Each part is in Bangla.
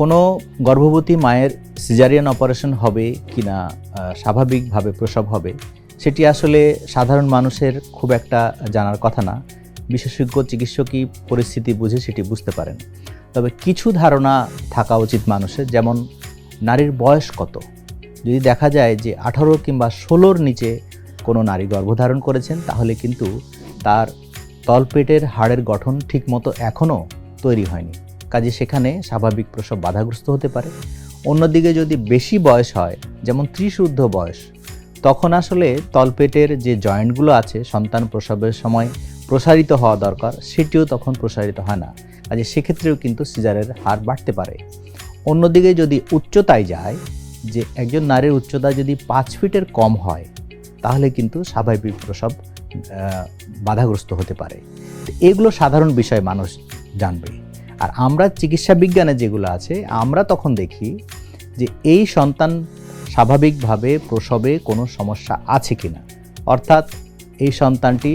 কোনো গর্ভবতী মায়ের সিজারিয়ান অপারেশন হবে কি না স্বাভাবিকভাবে প্রসব হবে সেটি আসলে সাধারণ মানুষের খুব একটা জানার কথা না। বিশেষজ্ঞ চিকিৎসকই পরিস্থিতি বুঝে সেটি বুঝতে পারেন। তবে কিছু ধারণা থাকা উচিত মানুষের, যেমন নারীর বয়স কত। যদি দেখা যায় যে 18 কিংবা 16-র নিচে কোনো নারী গর্ভধারণ করেছেন, তাহলে কিন্তু তার তলপেটের হাড়ের গঠন ঠিকমতো এখনও তৈরি হয়নি, কাজে সেখানে স্বাভাবিক প্রসব বাধাগ্রস্ত হতে পারে। অন্যদিকে যদি বেশি বয়স হয়, যেমন 30 ঊর্ধ্ব বয়স, তখন আসলে তলপেটের যে জয়েন্টগুলো আছে সন্তান প্রসবের সময় প্রসারিত হওয়া দরকার, সেটিও তখন প্রসারিত হয় না, কাজে সেক্ষেত্রেও কিন্তু সিজারের হার বাড়তে পারে। অন্যদিকে যদি উচ্চতায় যায়, যে একজন নারীর উচ্চতা যদি 5 ফিটের কম হয়, তাহলে কিন্তু স্বাভাবিক প্রসব বাধাগ্রস্ত হতে পারে। এগুলো সাধারণ বিষয় মানুষ জানবে। আর আমরা চিকিৎসা বিজ্ঞানে যেগুলো আছে, আমরা তখন দেখি যে এই সন্তান স্বাভাবিকভাবে প্রসবে কোনো সমস্যা আছে কিনা, অর্থাৎ এই সন্তানটি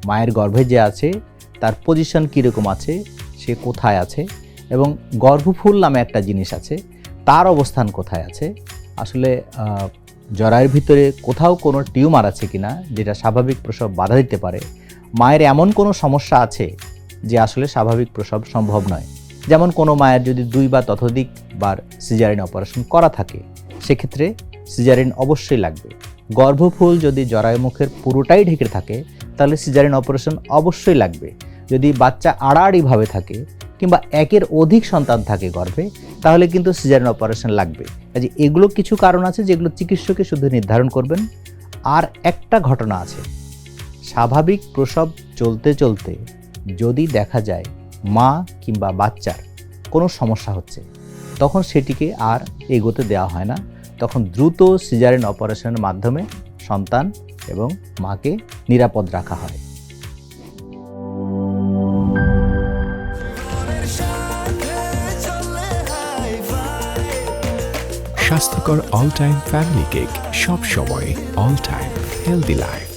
মায়ের গর্ভে যে আছে তার পজিশন কীরকম আছে, সে কোথায় আছে, এবং গর্ভফুল নামে একটা জিনিস আছে, তার অবস্থান কোথায় আছে, আসলে জরায়ুর ভিতরে কোথাও কোনো টিউমার আছে কিনা যেটা স্বাভাবিক প্রসব বাধা দিতে পারে, মায়ের এমন কোনো সমস্যা আছে যে আসলে স্বাভাবিক প্রসব সম্ভব নয়। যেমন কোনো মায়ের যদি 2 বা ততোধিক বার সিজারিন অপারেশন করা থাকে, সেক্ষেত্রে সিজারিন অবশ্যই লাগবে। গর্ভফুল যদি জরায়ুমুখের পুরোটাই ঢেকে থাকে, তাহলে সিজারিন অপারেশন অবশ্যই লাগবে। যদি বাচ্চা আড়াআড়িভাবে থাকে কিংবা একের অধিক সন্তান থাকে গর্ভে, তাহলে কিন্তু সিজারিন অপারেশন লাগবে। কাজে এগুলো কিছু কারণ আছে যেগুলো চিকিৎসকে শুধু নির্ধারণ করবেন। আর একটা ঘটনা আছে, স্বাভাবিক প্রসব চলতে চলতে যদি দেখা যায় মা কিংবা বাচ্চার কোনো সমস্যা হচ্ছে, তখন সেটিকে আর এগোতে দেওয়া হয় না, তখন দ্রুত সিজারিন অপারেশনের মাধ্যমে সন্তান এবং মাকে নিরাপদ রাখা হয়। স্বাস্থ্যকর অল টাইম ফ্যামিলি কেক, সব সময় অল টাইম হেলদি লাইফ।